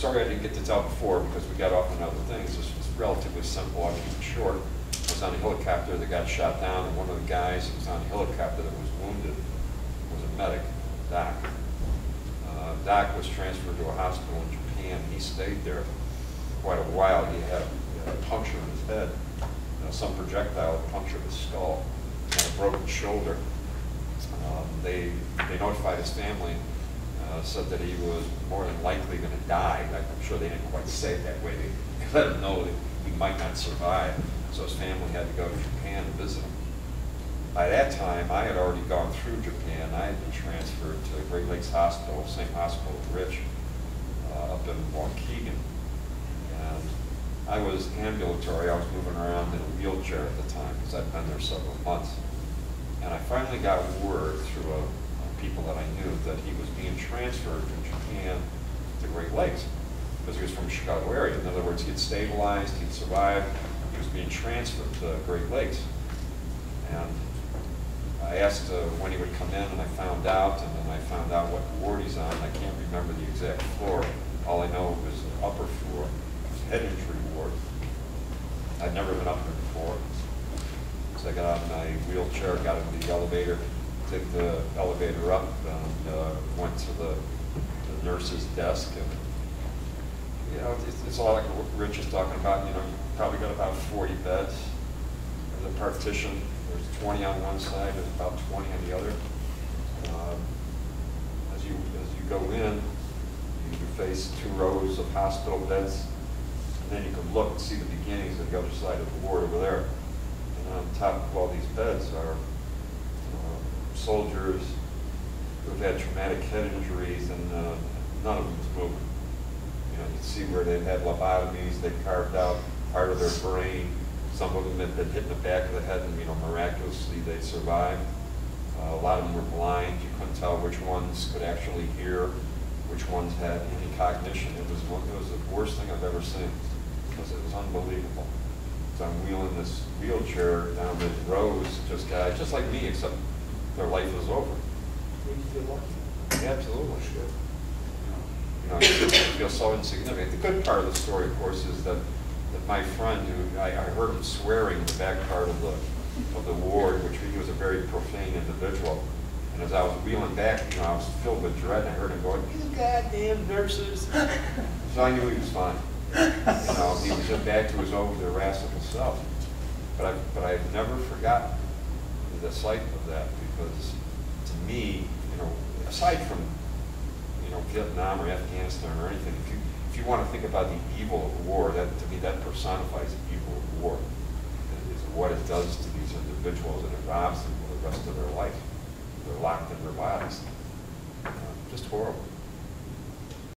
story I didn't get to tell before because we got off on other things. This was relatively simple. I'll keep it short. I was on a helicopter that got shot down, and one of the guys who was on the helicopter that was wounded was a medic, Doc. Doc was transferred to a hospital in Japan. He stayed there quite a while. He had a puncture in his head. Some projectile had punctured his skull and a broken shoulder. They notified his family, said that he was more than likely going to die. I'm sure they didn't quite say it that way. They let him know that he might not survive. So his family had to go to Japan to visit him. By that time, I had already gone through Japan. I had been transferred to the Great Lakes Hospital, same hospital as Rich, up in Waukegan. And I was ambulatory. I was moving around in a wheelchair at the time because I'd been there several months. And I finally got word through people that I knew that he was being transferred from Japan to Great Lakes because he was from the Chicago area. In other words, he'd stabilized, he'd survived, he was being transferred to Great Lakes. And I asked when he would come in, and I found out, and then I found out what ward he's on. I can't remember the exact floor. All I know was the upper floor. It was head injury ward. I'd never been up there before. So I got out of my wheelchair, got into the elevator, took the elevator up, and went to the nurse's desk. And you know, it's all like what Rich is talking about. You know, you probably got about 40 beds. There's a partition. There's 20 on one side and about 20 on the other. As you go in, you face 2 rows of hospital beds, and then you can look and see the beginnings of the other side of the ward over there. And on top of all these beds are soldiers who've had traumatic head injuries, and none of them is moving. You know, you can see where they've had lobotomies. They carved out part of their brain. Some of them had been hit in the back of the head, and miraculously they survived. A lot of them were blind. You couldn't tell which ones could actually hear, which ones had any cognition. It was the worst thing I've ever seen because it was unbelievable. So I'm wheeling this wheelchair down the rows, just guys, just like me, except their life is over. Did you feel lucky? Yeah, absolutely. You feel so insignificant. The good part of the story, of course, is that my friend, who I heard him swearing in the back part of the ward, which he was a very profane individual. And as I was wheeling back, I was filled with dread, and I heard him going, "You goddamn nurses!" So I knew he was fine. He was just back to his old irascible self. But I've never forgotten the sight of that, because to me, aside from Vietnam or Afghanistan or anything, if you want to think about the evil of war, that to me that personifies the evil of war. It is what it does to these individuals, and it robs them for the rest of their life. They're locked in their bodies. Just horrible.